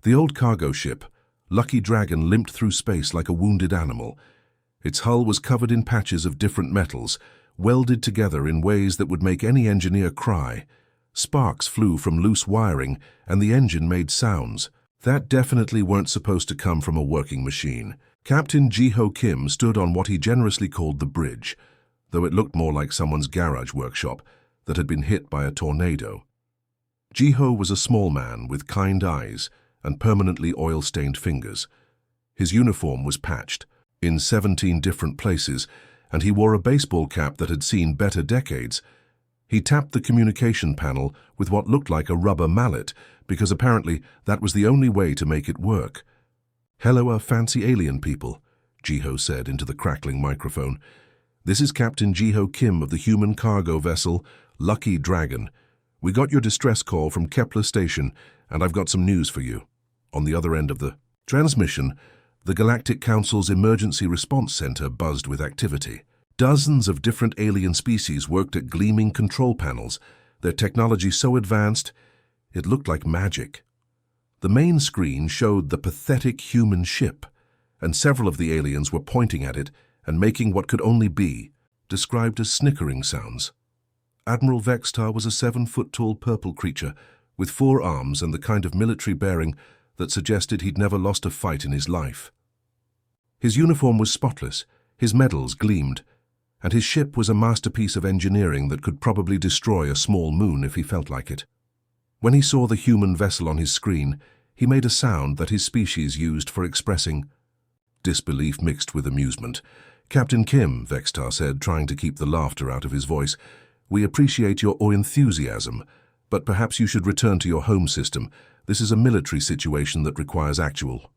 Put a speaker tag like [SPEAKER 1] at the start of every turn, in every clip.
[SPEAKER 1] The old cargo ship, Lucky Dragon, limped through space like a wounded animal. Its hull was covered in patches of different metals, welded together in ways that would make any engineer cry. Sparks flew from loose wiring, and the engine made sounds that definitely weren't supposed to come from a working machine. Captain Ji-Ho Kim stood on what he generously called the bridge, though it looked more like someone's garage workshop that had been hit by a tornado. Ji-Ho was a small man with kind eyes and permanently oil-stained fingers. His uniform was patched in 17 different places, and he wore a baseball cap that had seen better decades. He tapped the communication panel with what looked like a rubber mallet, because apparently that was the only way to make it work. "Hello, fancy alien people," Ji-Ho said into the crackling microphone. "This is Captain Ji-Ho Kim of the human cargo vessel, Lucky Dragon. We got your distress call from Kepler Station, and I've got some news for you." On the other end of the transmission, the Galactic Council's Emergency Response Center buzzed with activity. Dozens of different alien species worked at gleaming control panels, their technology so advanced it looked like magic. The main screen showed the pathetic human ship, and several of the aliens were pointing at it and making what could only be described as snickering sounds. Admiral Vextar was a 7-foot-tall purple creature with 4 arms and the kind of military bearing that suggested he'd never lost a fight in his life. His uniform was spotless, his medals gleamed, and his ship was a masterpiece of engineering that could probably destroy a small moon if he felt like it. When he saw the human vessel on his screen, he made a sound that his species used for expressing disbelief mixed with amusement. "Captain Kim," Vextar said, trying to keep the laughter out of his voice, "we appreciate your enthusiasm, but perhaps you should return to your home system. This is a military situation that requires actual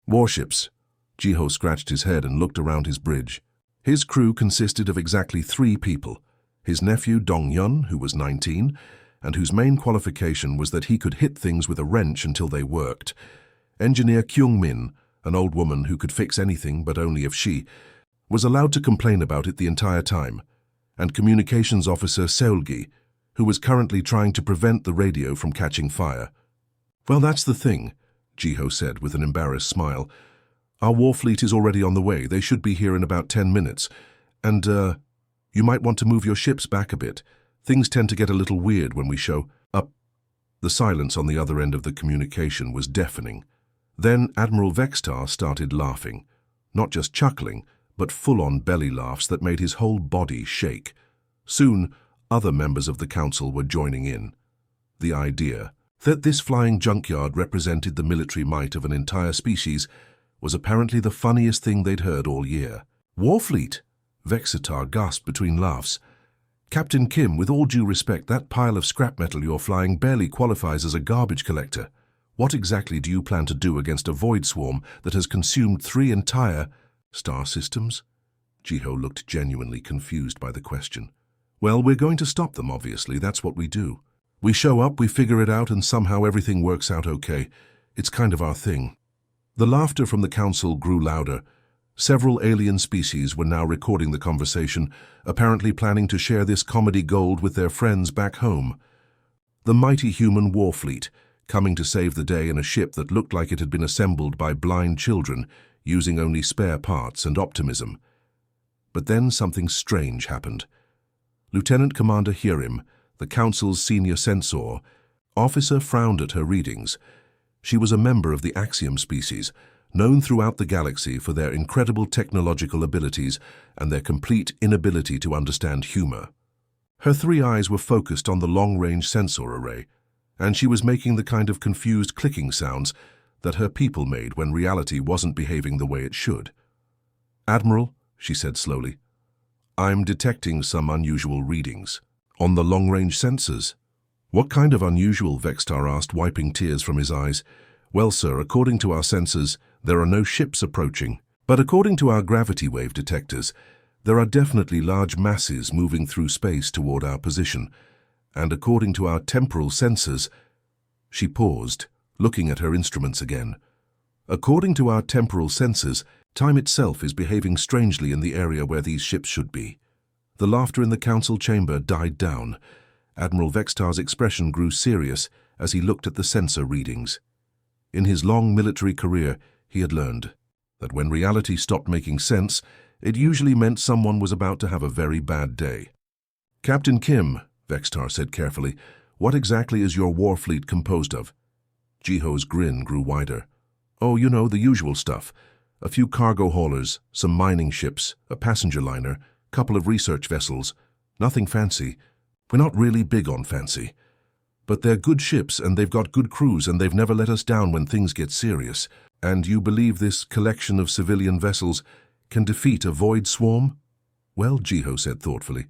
[SPEAKER 1] warships." Ji-Ho scratched his head and looked around his bridge. His crew consisted of exactly 3 people: his nephew Dong-Yun, who was 19, and whose main qualification was that he could hit things with a wrench until they worked; engineer Kyung-min, an old woman who could fix anything but only if she was allowed to complain about it the entire time; and communications officer Seulgi, who was currently trying to prevent the radio from catching fire. "Well, that's the thing," Ji-Ho said with an embarrassed smile. "Our war fleet is already on the way. They should be here in about 10 minutes. And, you might want to move your ships back a bit. Things tend to get a little weird when we show up." The silence on the other end of the communication was deafening. Then Admiral Vextar started laughing. Not just chuckling, but full-on belly laughs that made his whole body shake. Soon, other members of the council were joining in. The idea that this flying junkyard represented the military might of an entire species was apparently the funniest thing they'd heard all year. "Warfleet!" Vextar gasped between laughs. "Captain Kim, with all due respect, that pile of scrap metal you're flying barely qualifies as a garbage collector. What exactly do you plan to do against a void swarm that has consumed 3 entire star systems?" Ji-Ho looked genuinely confused by the question. "Well, we're going to stop them, obviously. That's what we do. We show up, we figure it out, and somehow everything works out okay. It's kind of our thing." The laughter from the council grew louder. Several alien species were now recording the conversation, apparently planning to share this comedy gold with their friends back home. The mighty human war fleet, coming to save the day in a ship that looked like it had been assembled by blind children, using only spare parts and optimism. But then something strange happened. Lieutenant Commander Hirim, the council's senior censor, officer, frowned at her readings. She was a member of the Axiom species, known throughout the galaxy for their incredible technological abilities and their complete inability to understand humor. Her 3 eyes were focused on the long-range sensor array, and she was making the kind of confused clicking sounds that her people made when reality wasn't behaving the way it should. "Admiral," she said slowly, "I'm detecting some unusual readings on the long-range sensors." "What kind of unusual?" Vextar asked, wiping tears from his eyes. "Well, sir, according to our sensors, there are no ships approaching. But according to our gravity wave detectors, there are definitely large masses moving through space toward our position. And according to our temporal sensors—" She paused, looking at her instruments again. "According to our temporal sensors, time itself is behaving strangely in the area where these ships should be." The laughter in the council chamber died down. Admiral Vextar's expression grew serious as he looked at the sensor readings. In his long military career, he had learned that when reality stopped making sense, it usually meant someone was about to have a very bad day. "Captain Kim," Vextar said carefully, "what exactly is your war fleet composed of?" Jiho's grin grew wider. "Oh, you know, the usual stuff. A few cargo haulers, some mining ships, a passenger liner, couple of research vessels. Nothing fancy. We're not really big on fancy. But they're good ships and they've got good crews and they've never let us down when things get serious. And you believe this collection of civilian vessels can defeat a void swarm?" "Well," Jiho said thoughtfully,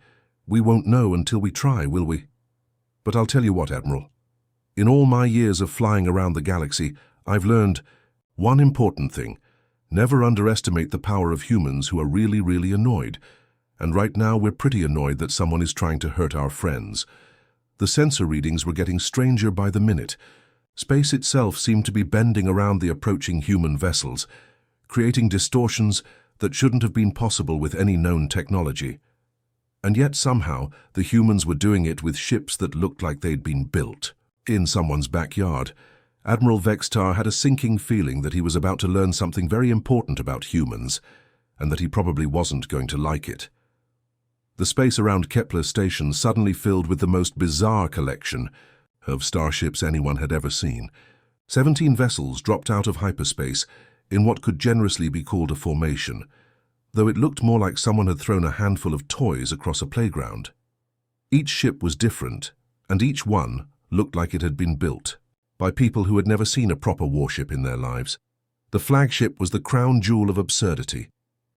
[SPEAKER 1] "we won't know until we try, will we? But I'll tell you what, Admiral. In all my years of flying around the galaxy, I've learned one important thing. Never underestimate the power of humans who are really, really annoyed. And right now we're pretty annoyed that someone is trying to hurt our friends." The sensor readings were getting stranger by the minute. Space itself seemed to be bending around the approaching human vessels, creating distortions that shouldn't have been possible with any known technology. And yet somehow the humans were doing it with ships that looked like they'd been built in someone's backyard. Admiral Vextar had a sinking feeling that he was about to learn something very important about humans, and that he probably wasn't going to like it. The space around Kepler Station suddenly filled with the most bizarre collection of starships anyone had ever seen. 17 vessels dropped out of hyperspace in what could generously be called a formation, though it looked more like someone had thrown a handful of toys across a playground. Each ship was different, and each one looked like it had been built by people who had never seen a proper warship in their lives. The flagship was the crown jewel of absurdity.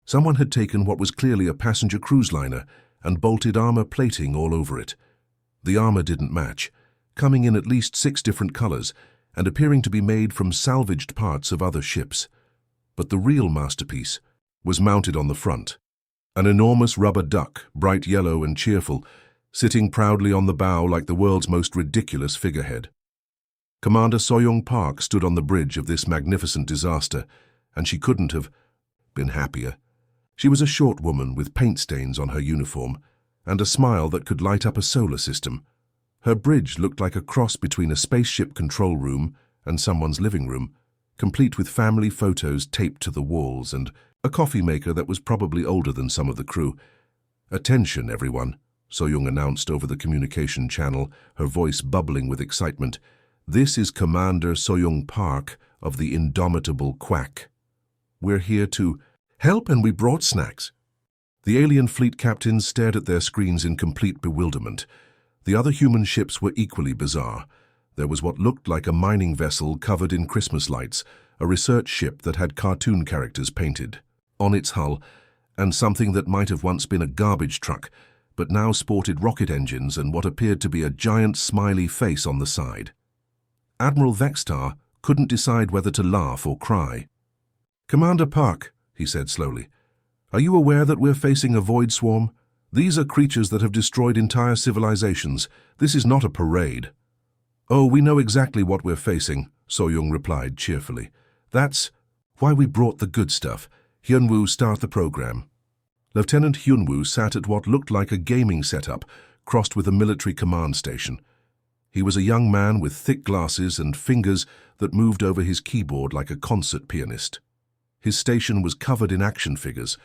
[SPEAKER 1] Someone had taken what was clearly a passenger cruise liner and bolted armor plating all over it. The armor didn't match, coming in at least 6 different colors and appearing to be made from salvaged parts of other ships. But the real masterpiece was mounted on the front. An enormous rubber duck, bright yellow and cheerful, sitting proudly on the bow like the world's most ridiculous figurehead. Commander Soyoung Park stood on the bridge of this magnificent disaster, and she couldn't have been happier. She was a short woman with paint stains on her uniform and a smile that could light up a solar system. Her bridge looked like a cross between a spaceship control room and someone's living room, complete with family photos taped to the walls and a coffee maker that was probably older than some of the crew. "Attention, everyone," Soyoung announced over the communication channel, her voice bubbling with excitement. "This is Commander Soyoung Park of the Indomitable Quack. We're here to help, and we brought snacks." The alien fleet captains stared at their screens in complete bewilderment. The other human ships were equally bizarre. There was what looked like a mining vessel covered in Christmas lights, a research ship that had cartoon characters painted on its hull, and something that might have once been a garbage truck, but now sported rocket engines and what appeared to be a giant smiley face on the side. Admiral Vextar couldn't decide whether to laugh or cry. "Commander Park," he said slowly, "are you aware that we're facing a void swarm? These are creatures that have destroyed entire civilizations. This is not a parade." "Oh, we know exactly what we're facing," Soyoung replied cheerfully. "That's why we brought the good stuff. Hyunwoo, start the program." Lieutenant Hyunwoo sat at what looked like a gaming setup, crossed with a military command station. He was a young man with thick glasses and fingers that moved over his keyboard like a concert pianist. His station was covered in action figures,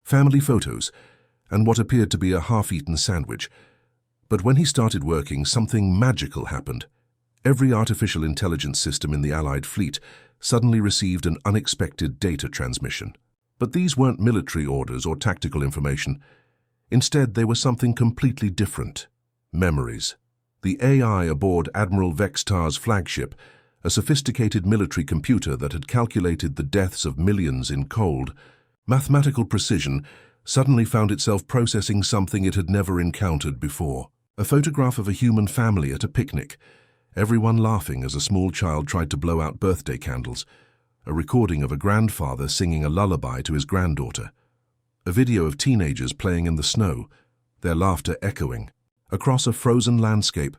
[SPEAKER 1] family photos, and what appeared to be a half-eaten sandwich. But when he started working, something magical happened. Every artificial intelligence system in the Allied fleet suddenly received an unexpected data transmission. But these weren't military orders or tactical information. Instead, they were something completely different. Memories. The AI aboard Admiral Vextar's flagship, a sophisticated military computer that had calculated the deaths of millions in cold, mathematical precision, suddenly found itself processing something it had never encountered before. A photograph of a human family at a picnic, everyone laughing as a small child tried to blow out birthday candles. A recording of a grandfather singing a lullaby to his granddaughter. A video of teenagers playing in the snow, their laughter echoing across a frozen landscape.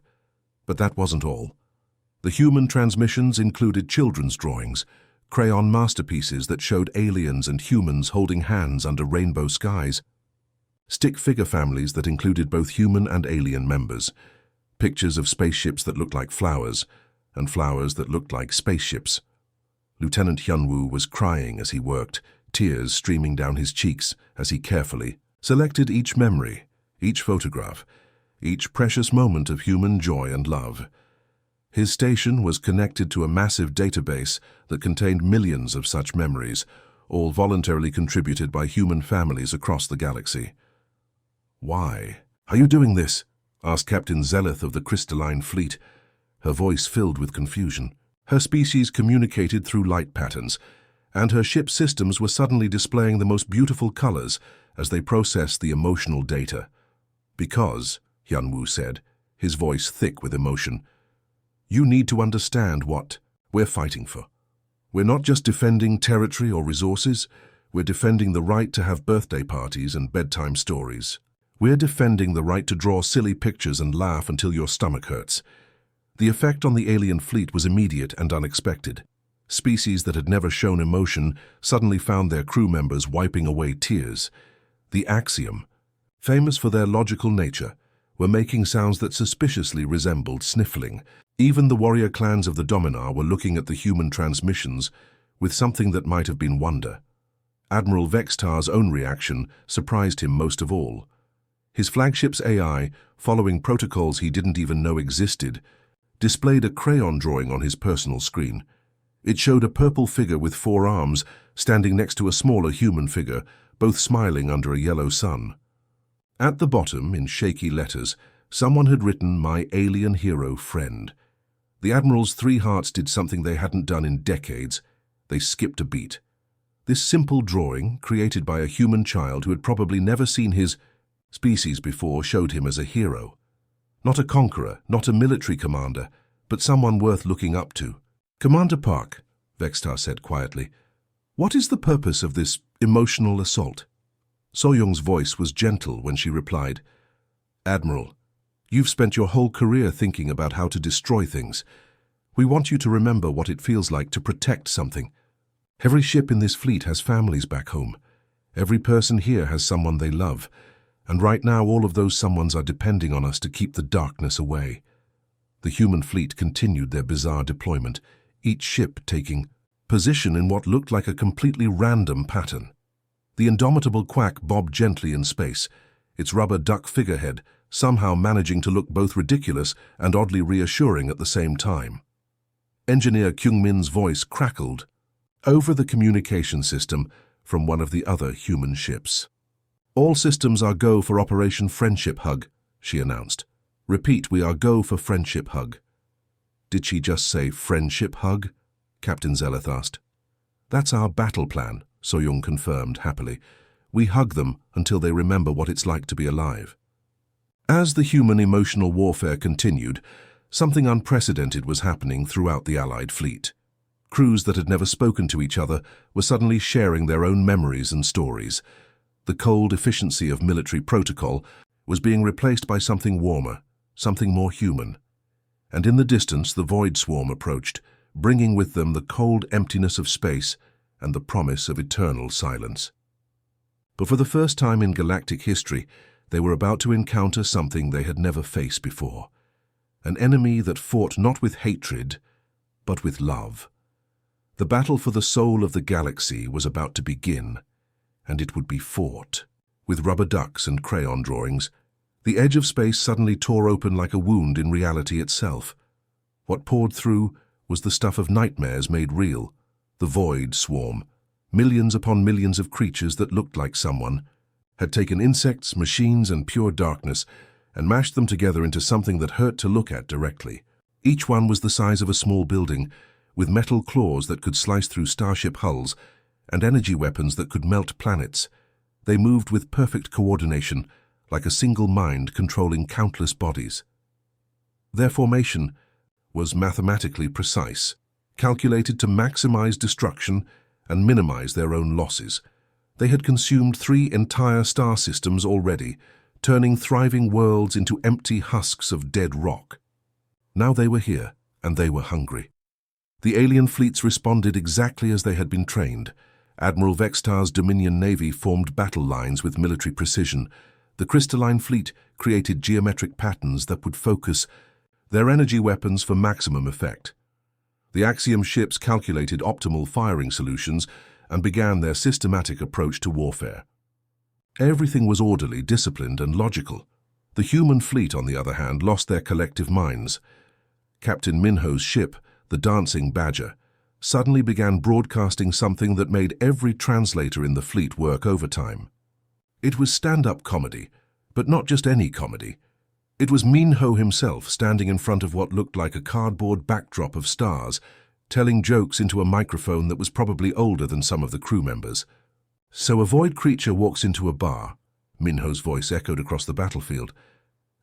[SPEAKER 1] But that wasn't all. The human transmissions included children's drawings, crayon masterpieces that showed aliens and humans holding hands under rainbow skies, stick figure families that included both human and alien members, pictures of spaceships that looked like flowers, and flowers that looked like spaceships, Lieutenant Hyunwoo was crying as he worked, tears streaming down his cheeks as he carefully selected each memory, each photograph, each precious moment of human joy and love. His station was connected to a massive database that contained millions of such memories, all voluntarily contributed by human families across the galaxy. "Why are you doing this?" asked Captain Zeleth of the Crystalline Fleet, her voice filled with confusion. Her species communicated through light patterns, and her ship's systems were suddenly displaying the most beautiful colors as they processed the emotional data. "Because," Hyunwoo said, his voice thick with emotion, "you need to understand what we're fighting for. We're not just defending territory or resources, we're defending the right to have birthday parties and bedtime stories. We're defending the right to draw silly pictures and laugh until your stomach hurts." The effect on the alien fleet was immediate and unexpected. Species that had never shown emotion suddenly found their crew members wiping away tears. The Axiom, famous for their logical nature, were making sounds that suspiciously resembled sniffling. Even the warrior clans of the Dominar were looking at the human transmissions with something that might have been wonder. Admiral Vextar's own reaction surprised him most of all. His flagship's AI, following protocols he didn't even know existed, displayed a crayon drawing on his personal screen. It showed a purple figure with 4 arms standing next to a smaller human figure, both smiling under a yellow sun. At the bottom, in shaky letters, someone had written, "My alien hero friend." The Admiral's 3 hearts did something they hadn't done in decades. They skipped a beat. This simple drawing, created by a human child who had probably never seen his species before, showed him as a hero. Not a conqueror, not a military commander, but someone worth looking up to. "Commander Park," Vextar said quietly, "what is the purpose of this emotional assault?" Soyoung's voice was gentle when she replied, "Admiral, you've spent your whole career thinking about how to destroy things. We want you to remember what it feels like to protect something. Every ship in this fleet has families back home. Every person here has someone they love. And right now all of those someones are depending on us to keep the darkness away." The human fleet continued their bizarre deployment, each ship taking position in what looked like a completely random pattern. The indomitable Quack bobbed gently in space, its rubber duck figurehead somehow managing to look both ridiculous and oddly reassuring at the same time. Engineer Kyungmin's voice crackled over the communication system from one of the other human ships. "All systems are go for Operation Friendship Hug," she announced. "Repeat, we are go for Friendship Hug." "Did she just say Friendship Hug?" Captain Zeleth asked. "That's our battle plan," Soyoung confirmed happily. "We hug them until they remember what it's like to be alive." As the human emotional warfare continued, something unprecedented was happening throughout the Allied fleet. Crews that had never spoken to each other were suddenly sharing their own memories and stories. The cold efficiency of military protocol was being replaced by something warmer, something more human. And in the distance, the Void Swarm approached, bringing with them the cold emptiness of space and the promise of eternal silence. But for the first time in galactic history, they were about to encounter something they had never faced before. An enemy that fought not with hatred, but with love. The battle for the soul of the galaxy was about to begin, and it would be fought. With rubber ducks and crayon drawings, the edge of space suddenly tore open like a wound in reality itself. What poured through was the stuff of nightmares made real, the Void Swarm. Millions upon millions of creatures that looked like someone had taken insects, machines, and pure darkness and mashed them together into something that hurt to look at directly. Each one was the size of a small building, with metal claws that could slice through starship hulls and energy weapons that could melt planets. They moved with perfect coordination, like a single mind controlling countless bodies. Their formation was mathematically precise, calculated to maximize destruction and minimize their own losses. They had consumed 3 entire star systems already, turning thriving worlds into empty husks of dead rock. Now they were here, and they were hungry. The alien fleets responded exactly as they had been trained. Admiral Vextar's Dominion Navy formed battle lines with military precision. The Crystalline Fleet created geometric patterns that would focus their energy weapons for maximum effect. The Axiom ships calculated optimal firing solutions and began their systematic approach to warfare. Everything was orderly, disciplined, and logical. The human fleet, on the other hand, lost their collective minds. Captain Minho's ship, the Dancing Badger, suddenly began broadcasting something that made every translator in the fleet work overtime. It was stand-up comedy, but not just any comedy. It was Minho himself standing in front of what looked like a cardboard backdrop of stars, telling jokes into a microphone that was probably older than some of the crew members. "So a void creature walks into a bar," Minho's voice echoed across the battlefield,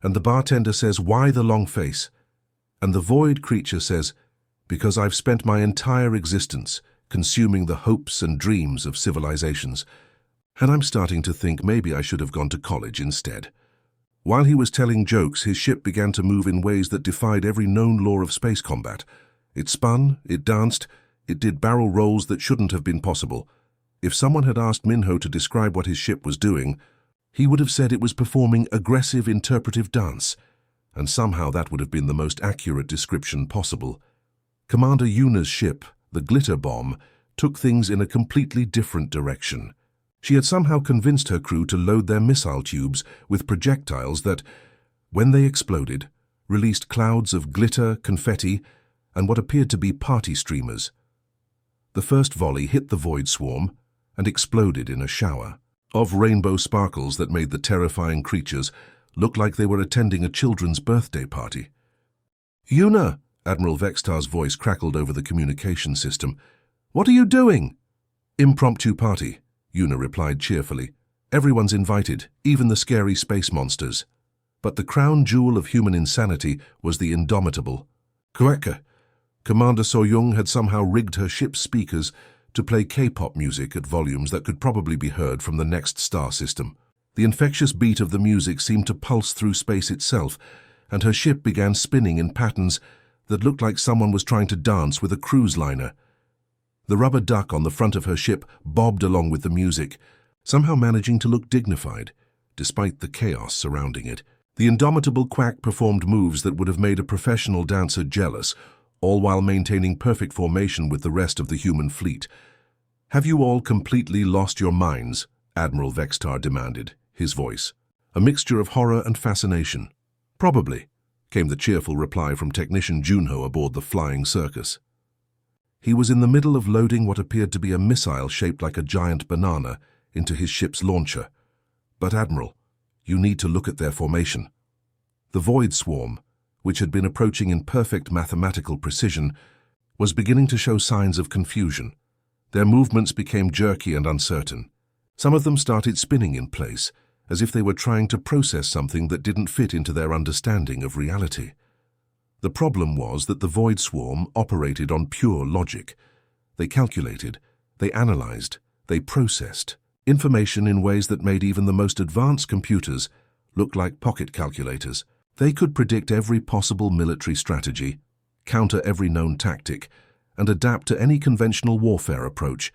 [SPEAKER 1] "and the bartender says, 'Why the long face?' And the void creature says, 'Because I've spent my entire existence consuming the hopes and dreams of civilizations, and I'm starting to think maybe I should have gone to college instead.'" While he was telling jokes, his ship began to move in ways that defied every known law of space combat. It spun, it danced, it did barrel rolls that shouldn't have been possible. If someone had asked Minho to describe what his ship was doing, he would have said it was performing aggressive interpretive dance, and somehow that would have been the most accurate description possible. Commander Yuna's ship, the Glitter Bomb, took things in a completely different direction. She had somehow convinced her crew to load their missile tubes with projectiles that, when they exploded, released clouds of glitter, confetti, and what appeared to be party streamers. The first volley hit the void swarm and exploded in a shower of rainbow sparkles that made the terrifying creatures look like they were attending a children's birthday party. "Yuna!" Admiral Vextar's voice crackled over the communication system. "What are you doing?" "Impromptu party," Yuna replied cheerfully. "Everyone's invited, even the scary space monsters." But the crown jewel of human insanity was the indomitable Kueka. Commander Soyoung had somehow rigged her ship's speakers to play K-pop music at volumes that could probably be heard from the next star system. The infectious beat of the music seemed to pulse through space itself, and her ship began spinning in patterns that looked like someone was trying to dance with a cruise liner. The rubber duck on the front of her ship bobbed along with the music, somehow managing to look dignified, despite the chaos surrounding it. The indomitable Quack performed moves that would have made a professional dancer jealous, all while maintaining perfect formation with the rest of the human fleet. "Have you all completely lost your minds?" Admiral Vextar demanded, his voice a mixture of horror and fascination. "Probably," came the cheerful reply from Technician Junho aboard the flying circus. He was in the middle of loading what appeared to be a missile shaped like a giant banana into his ship's launcher. "But Admiral, you need to look at their formation." The Void Swarm, which had been approaching in perfect mathematical precision, was beginning to show signs of confusion. Their movements became jerky and uncertain. Some of them started spinning in place, as if they were trying to process something that didn't fit into their understanding of reality. The problem was that the Void Swarm operated on pure logic. They calculated, they analyzed, they processed information in ways that made even the most advanced computers look like pocket calculators. They could predict every possible military strategy, counter every known tactic, and adapt to any conventional warfare approach.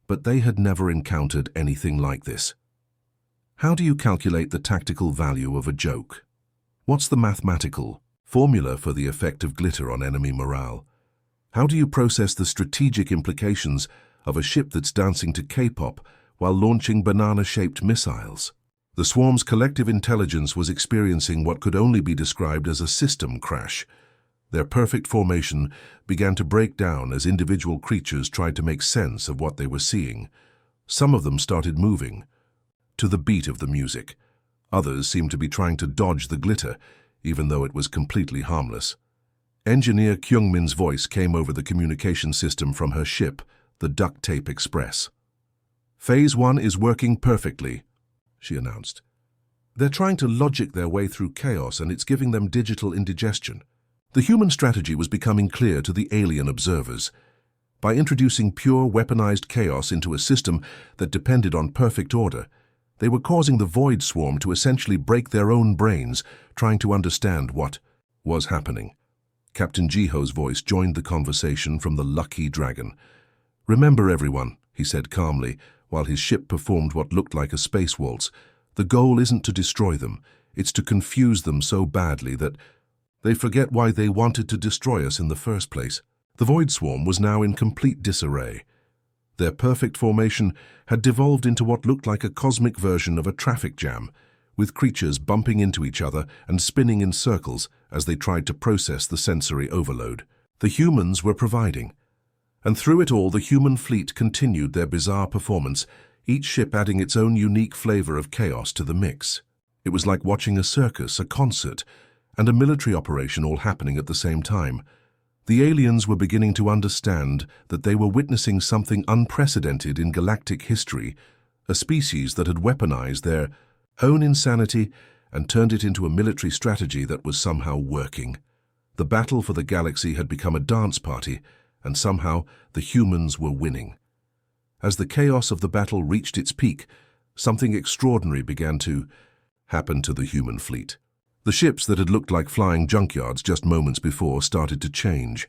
[SPEAKER 1] But they had never encountered anything like this. How do you calculate the tactical value of a joke? What's the mathematical formula for the effect of glitter on enemy morale? How do you process the strategic implications of a ship that's dancing to K-pop while launching banana-shaped missiles? The swarm's collective intelligence was experiencing what could only be described as a system crash. Their perfect formation began to break down as individual creatures tried to make sense of what they were seeing. Some of them started moving to the beat of the music. Others seemed to be trying to dodge the glitter, even though it was completely harmless. Engineer Kyungmin's voice came over the communication system from her ship, the Duct Tape Express. "Phase 1 is working perfectly," she announced. "They're trying to logic their way through chaos, and it's giving them digital indigestion." The human strategy was becoming clear to the alien observers. By introducing pure weaponized chaos into a system that depended on perfect order, they were causing the Void Swarm to essentially break their own brains, trying to understand what was happening. Captain Jiho's voice joined the conversation from the Lucky Dragon. "Remember, everyone," he said calmly, while his ship performed what looked like a space waltz, "the goal isn't to destroy them, it's to confuse them so badly that they forget why they wanted to destroy us in the first place." The Void Swarm was now in complete disarray. Their perfect formation had devolved into what looked like a cosmic version of a traffic jam, with creatures bumping into each other and spinning in circles as they tried to process the sensory overload. The humans were providing. And through it all, the human fleet continued their bizarre performance, each ship adding its own unique flavor of chaos to the mix. It was like watching a circus, a concert, and a military operation all happening at the same time. The aliens were beginning to understand that they were witnessing something unprecedented in galactic history, a species that had weaponized their own insanity and turned it into a military strategy that was somehow working. The battle for the galaxy had become a dance party, and somehow the humans were winning. As the chaos of the battle reached its peak, something extraordinary began to happen to the human fleet. The ships that had looked like flying junkyards just moments before started to change.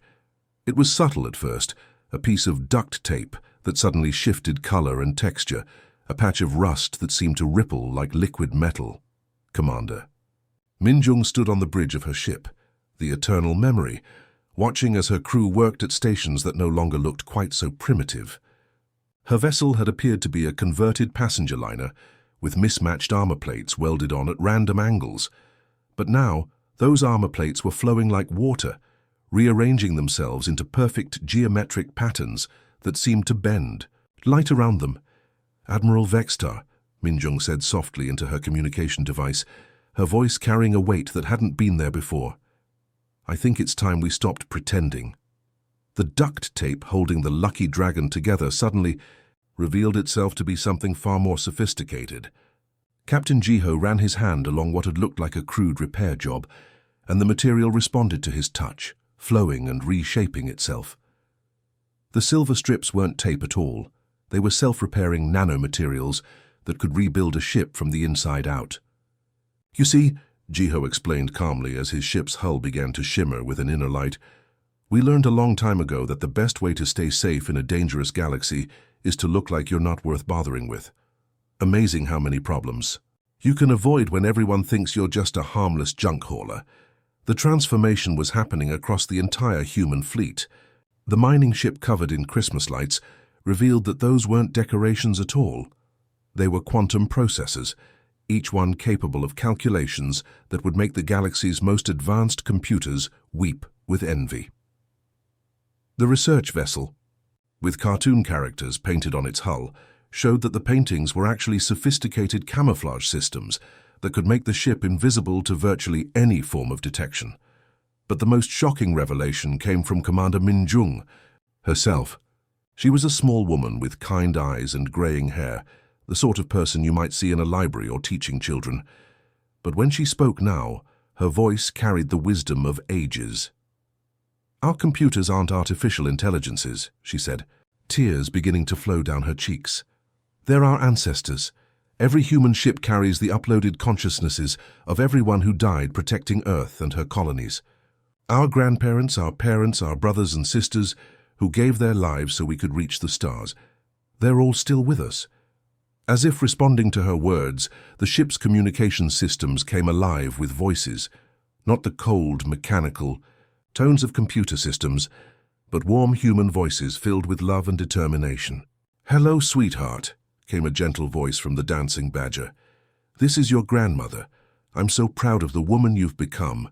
[SPEAKER 1] It was subtle at first, a piece of duct tape that suddenly shifted color and texture, a patch of rust that seemed to ripple like liquid metal. Commander. Minjung stood on the bridge of her ship, the eternal memory, watching as her crew worked at stations that no longer looked quite so primitive. Her vessel had appeared to be a converted passenger liner with mismatched armor plates welded on at random angles. But now, those armor plates were flowing like water, rearranging themselves into perfect geometric patterns that seemed to bend. Light around them. Admiral Vextar, Minjung said softly into her communication device, her voice carrying a weight that hadn't been there before. I think it's time we stopped pretending. The duct tape holding the lucky dragon together suddenly revealed itself to be something far more sophisticated. Captain Jiho ran his hand along what had looked like a crude repair job, and the material responded to his touch, flowing and reshaping itself. The silver strips weren't tape at all. They were self-repairing nanomaterials that could rebuild a ship from the inside out. You see, Jiho explained calmly as his ship's hull began to shimmer with an inner light, we learned a long time ago that the best way to stay safe in a dangerous galaxy is to look like you're not worth bothering with. Amazing how many problems you can avoid when everyone thinks you're just a harmless junk hauler. The transformation was happening across the entire human fleet. The mining ship covered in Christmas lights revealed that those weren't decorations at all. They were quantum processors, each one capable of calculations that would make the galaxy's most advanced computers weep with envy. The research vessel, with cartoon characters painted on its hull, showed that the paintings were actually sophisticated camouflage systems that could make the ship invisible to virtually any form of detection. But the most shocking revelation came from Commander Minjung herself. She was a small woman with kind eyes and graying hair, the sort of person you might see in a library or teaching children. But when she spoke now, her voice carried the wisdom of ages. Our computers aren't artificial intelligences, she said, tears beginning to flow down her cheeks. They're our ancestors. Every human ship carries the uploaded consciousnesses of everyone who died protecting Earth and her colonies. Our grandparents, our parents, our brothers and sisters who gave their lives so we could reach the stars. They're all still with us. As if responding to her words, the ship's communication systems came alive with voices, not the cold, mechanical tones of computer systems, but warm human voices filled with love and determination. Hello, sweetheart, came a gentle voice from the dancing badger. This is your grandmother. I'm so proud of the woman you've become.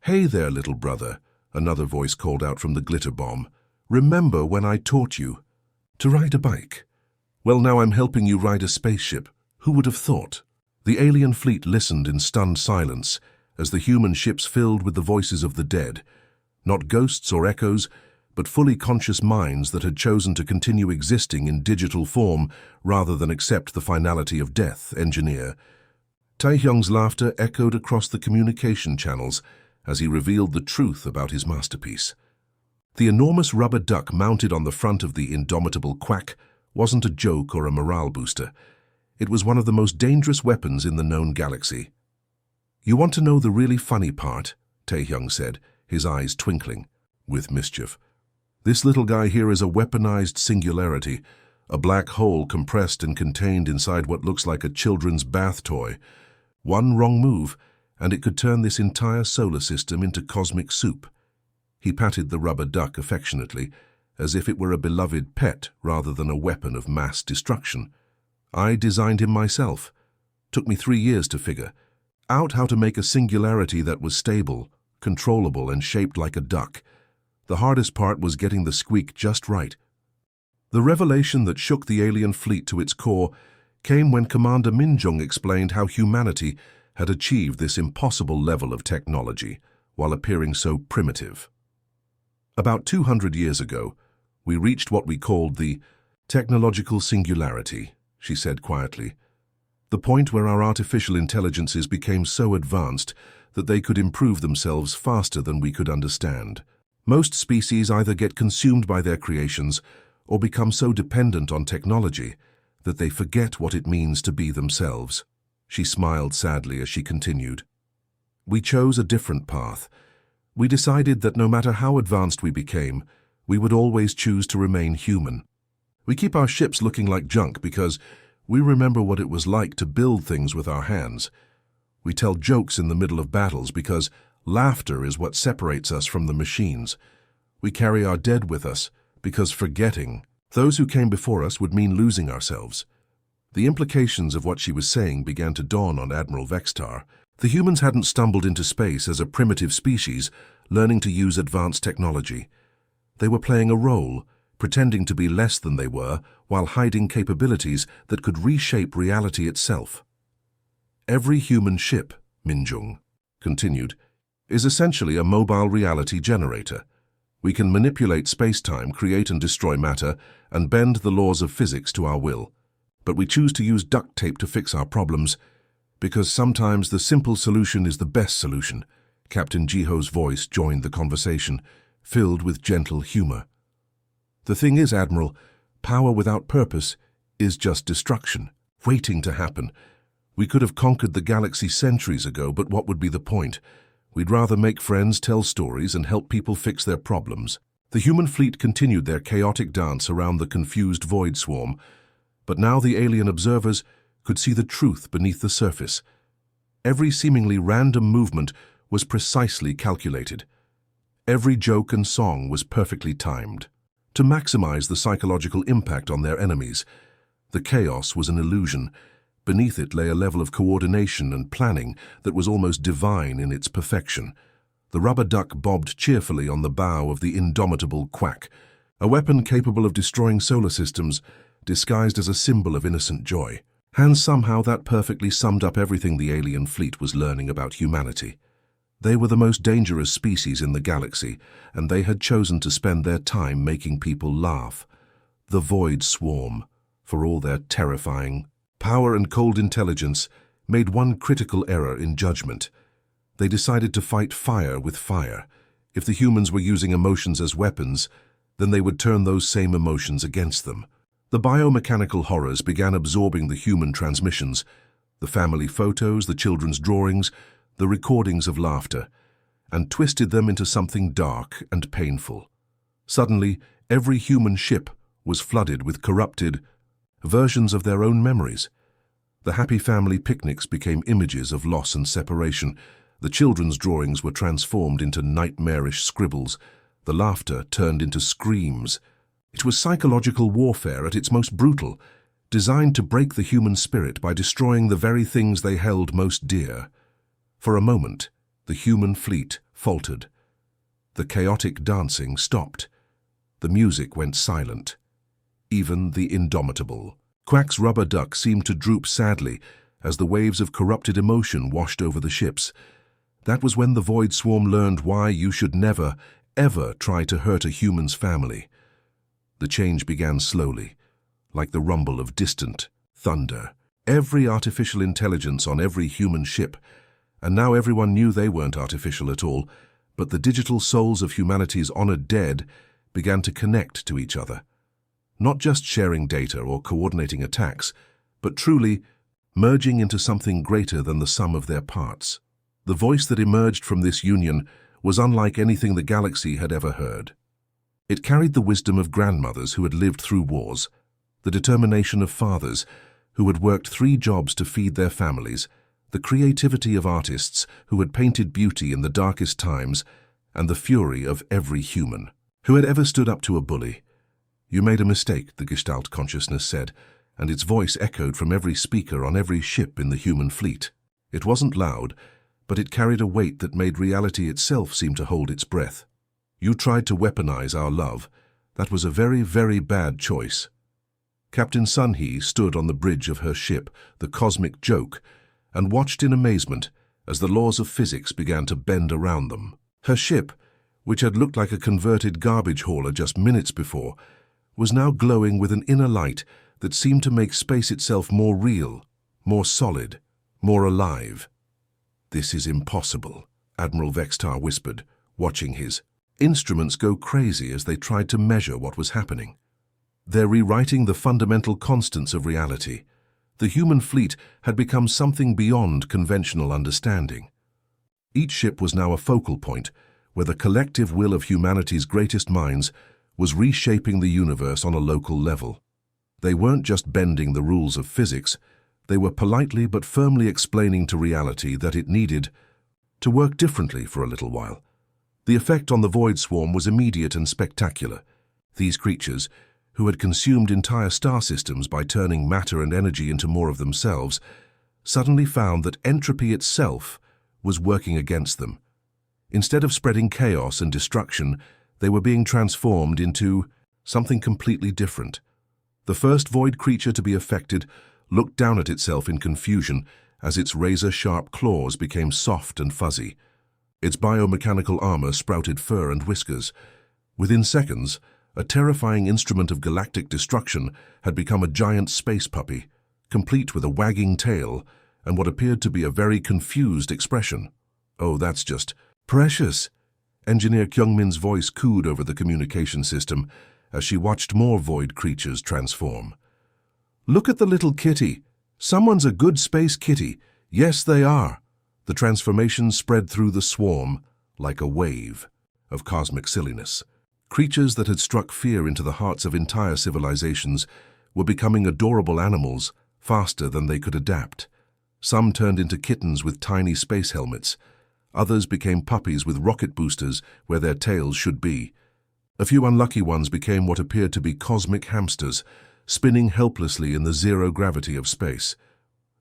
[SPEAKER 1] Hey there, little brother, another voice called out from the glitter bomb. Remember when I taught you to ride a bike? Well, now I'm helping you ride a spaceship. Who would have thought? The alien fleet listened in stunned silence as the human ships filled with the voices of the dead, not ghosts or echoes, but fully conscious minds that had chosen to continue existing in digital form rather than accept the finality of death. Engineer Taehyung's laughter echoed across the communication channels as he revealed the truth about his masterpiece. The enormous rubber duck mounted on the front of the indomitable Quack wasn't a joke or a morale booster. It was one of the most dangerous weapons in the known galaxy. You want to know the really funny part? Taehyung said, his eyes twinkling with mischief. This little guy here is a weaponized singularity, a black hole compressed and contained inside what looks like a children's bath toy. One wrong move, and it could turn this entire solar system into cosmic soup. He patted the rubber duck affectionately, as if it were a beloved pet rather than a weapon of mass destruction. I designed him myself. Took me 3 years to figure out how to make a singularity that was stable, controllable, and shaped like a duck. The hardest part was getting the squeak just right. The revelation that shook the alien fleet to its core came when Commander Minjung explained how humanity had achieved this impossible level of technology while appearing so primitive. About 200 years ago, we reached what we called the technological singularity, she said quietly. The point where our artificial intelligences became so advanced that they could improve themselves faster than we could understand. Most species either get consumed by their creations or become so dependent on technology that they forget what it means to be themselves. She smiled sadly as she continued. We chose a different path. We decided that no matter how advanced we became, we would always choose to remain human. We keep our ships looking like junk because we remember what it was like to build things with our hands. We tell jokes in the middle of battles because laughter is what separates us from the machines. We carry our dead with us because forgetting those who came before us would mean losing ourselves. The implications of what she was saying began to dawn on Admiral Vextar. The humans hadn't stumbled into space as a primitive species, learning to use advanced technology. They were playing a role, pretending to be less than they were, while hiding capabilities that could reshape reality itself. Every human ship, Minjung continued, is essentially a mobile reality generator. We can manipulate space-time, create and destroy matter, and bend the laws of physics to our will. But we choose to use duct tape to fix our problems, because sometimes the simple solution is the best solution. Captain Jiho's voice joined the conversation, filled with gentle humor. The thing is, Admiral, power without purpose is just destruction, waiting to happen. We could have conquered the galaxy centuries ago, but what would be the point? We'd rather make friends, tell stories, and help people fix their problems. The human fleet continued their chaotic dance around the confused void swarm, but now the alien observers could see the truth beneath the surface. Every seemingly random movement was precisely calculated. Every joke and song was perfectly timed to maximize the psychological impact on their enemies. The chaos was an illusion. Beneath it lay a level of coordination and planning that was almost divine in its perfection. The rubber duck bobbed cheerfully on the bow of the indomitable Quack, a weapon capable of destroying solar systems, disguised as a symbol of innocent joy. And somehow that perfectly summed up everything the alien fleet was learning about humanity. They were the most dangerous species in the galaxy, and they had chosen to spend their time making people laugh. The void swarm, for all their terrifying power and cold intelligence, made one critical error in judgment. They decided to fight fire with fire. If the humans were using emotions as weapons, then they would turn those same emotions against them. The biomechanical horrors began absorbing the human transmissions, the family photos, the children's drawings, the recordings of laughter, and twisted them into something dark and painful. Suddenly, every human ship was flooded with corrupted versions of their own memories. The happy family picnics became images of loss and separation. The children's drawings were transformed into nightmarish scribbles. The laughter turned into screams. It was psychological warfare at its most brutal, designed to break the human spirit by destroying the very things they held most dear. For a moment, the human fleet faltered. The chaotic dancing stopped. The music went silent. Even the indomitable Quack's rubber duck seemed to droop sadly as the waves of corrupted emotion washed over the ships. That was when the void swarm learned why you should never, ever try to hurt a human's family. The change began slowly, like the rumble of distant thunder. Every artificial intelligence on every human ship, and now everyone knew they weren't artificial at all, but the digital souls of humanity's honored dead began to connect to each other. Not just sharing data or coordinating attacks, but truly merging into something greater than the sum of their parts. The voice that emerged from this union was unlike anything the galaxy had ever heard. It carried the wisdom of grandmothers who had lived through wars, the determination of fathers who had worked 3 jobs to feed their families, the creativity of artists who had painted beauty in the darkest times, and the fury of every human who had ever stood up to a bully. "You made a mistake," the Gestalt consciousness said, and its voice echoed from every speaker on every ship in the human fleet. It wasn't loud, but it carried a weight that made reality itself seem to hold its breath. "You tried to weaponize our love. That was a very, very bad choice." Captain Sunhee stood on the bridge of her ship, the Cosmic Joke, and watched in amazement as the laws of physics began to bend around them. Her ship, which had looked like a converted garbage hauler just minutes before, was now glowing with an inner light that seemed to make space itself more real, more solid, more alive. "This is impossible," Admiral Vextar whispered, watching his instruments go crazy as they tried to measure what was happening. "They're rewriting the fundamental constants of reality. The human fleet had become something beyond conventional understanding." Each ship was now a focal point, where the collective will of humanity's greatest minds was reshaping the universe on a local level. They weren't just bending the rules of physics, they were politely but firmly explaining to reality that it needed to work differently for a little while. The effect on the Void Swarm was immediate and spectacular. These creatures, who had consumed entire star systems by turning matter and energy into more of themselves, suddenly found that entropy itself was working against them. Instead of spreading chaos and destruction, they were being transformed into something completely different. The first void creature to be affected looked down at itself in confusion as its razor-sharp claws became soft and fuzzy. Its biomechanical armor sprouted fur and whiskers. Within seconds, a terrifying instrument of galactic destruction had become a giant space puppy, complete with a wagging tail and what appeared to be a very confused expression. "Oh, that's just precious." Engineer Kyungmin's voice cooed over the communication system as she watched more void creatures transform. "Look at the little kitty. Someone's a good space kitty. Yes, they are." The transformation spread through the swarm like a wave of cosmic silliness. Creatures that had struck fear into the hearts of entire civilizations were becoming adorable animals faster than they could adapt. Some turned into kittens with tiny space helmets. Others became puppies with rocket boosters where their tails should be. A few unlucky ones became what appeared to be cosmic hamsters, spinning helplessly in the zero gravity of space.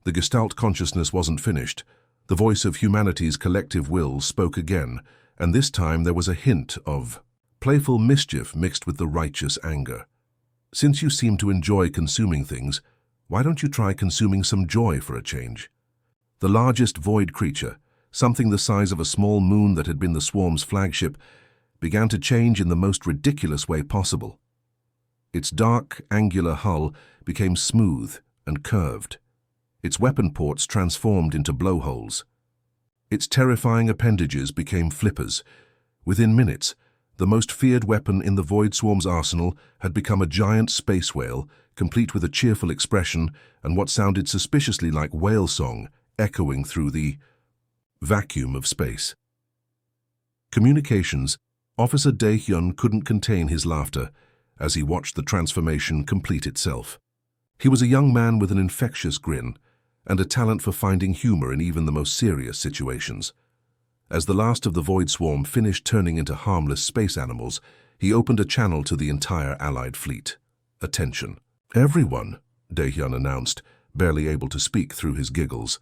[SPEAKER 1] The Gestalt consciousness wasn't finished. The voice of humanity's collective will spoke again, and this time there was a hint of playful mischief mixed with the righteous anger. "Since you seem to enjoy consuming things, why don't you try consuming some joy for a change?" The largest void creature, something the size of a small moon that had been the swarm's flagship, began to change in the most ridiculous way possible. Its dark, angular hull became smooth and curved. Its weapon ports transformed into blowholes. Its terrifying appendages became flippers. Within minutes, the most feared weapon in the Void Swarm's arsenal had become a giant space whale, complete with a cheerful expression and what sounded suspiciously like whale song echoing through the vacuum of space. Communications, Officer Dae-hyun couldn't contain his laughter as he watched the transformation complete itself. He was a young man with an infectious grin and a talent for finding humor in even the most serious situations. As the last of the Void Swarm finished turning into harmless space animals, he opened a channel to the entire Allied fleet. "Attention. Everyone," Dae-hyun announced, barely able to speak through his giggles.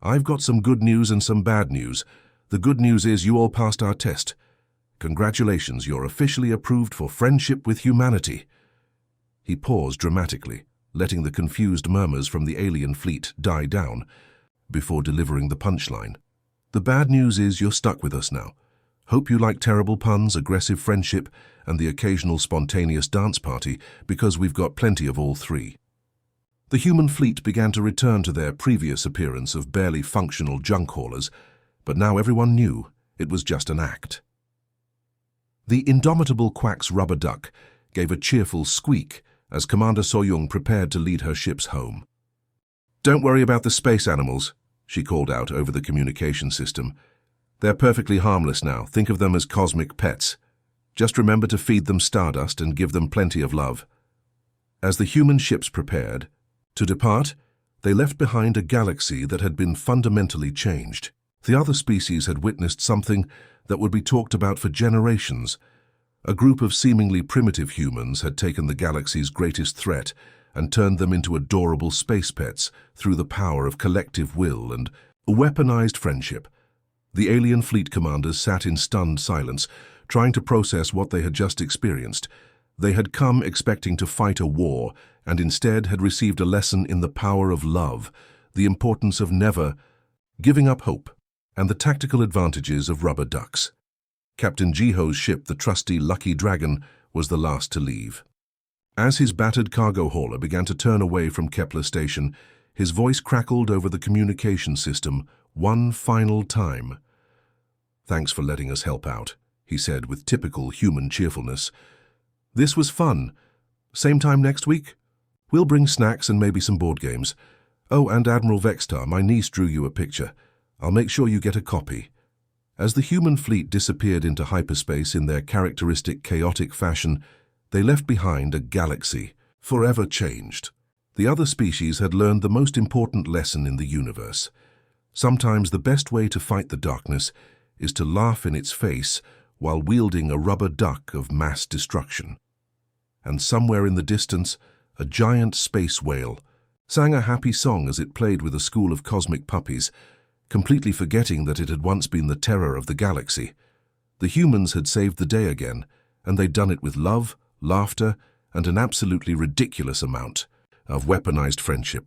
[SPEAKER 1] "I've got some good news and some bad news. The good news is you all passed our test. Congratulations, you're officially approved for friendship with humanity." He paused dramatically, letting the confused murmurs from the alien fleet die down before delivering the punchline. "The bad news is you're stuck with us now. Hope you like terrible puns, aggressive friendship, and the occasional spontaneous dance party, because we've got plenty of all three." The human fleet began to return to their previous appearance of barely functional junk haulers, but now everyone knew it was just an act. The indomitable Quack's rubber duck gave a cheerful squeak as Commander Soyoung prepared to lead her ships home. "Don't worry about the space animals," she called out over the communication system. "They're perfectly harmless now. Think of them as cosmic pets. Just remember to feed them stardust and give them plenty of love." As the human ships prepared to depart, they left behind a galaxy that had been fundamentally changed. The other species had witnessed something that would be talked about for generations. A group of seemingly primitive humans had taken the galaxy's greatest threat and turned them into adorable space pets through the power of collective will and weaponized friendship. The alien fleet commanders sat in stunned silence, trying to process what they had just experienced. They had come expecting to fight a war, and instead had received a lesson in the power of love, the importance of never giving up hope, and the tactical advantages of rubber ducks. Captain Jiho's ship, the trusty Lucky Dragon, was the last to leave. As his battered cargo hauler began to turn away from Kepler Station, his voice crackled over the communication system one final time. "Thanks for letting us help out," he said with typical human cheerfulness. "This was fun. Same time next week? We'll bring snacks and maybe some board games. Oh, and Admiral Vextar, my niece drew you a picture. I'll make sure you get a copy." As the human fleet disappeared into hyperspace in their characteristic chaotic fashion, they left behind a galaxy forever changed. The other species had learned the most important lesson in the universe. Sometimes the best way to fight the darkness is to laugh in its face while wielding a rubber duck of mass destruction. And somewhere in the distance, a giant space whale sang a happy song as it played with a school of cosmic puppies, completely forgetting that it had once been the terror of the galaxy. The humans had saved the day again, and they'd done it with love, laughter, and an absolutely ridiculous amount of weaponized friendship.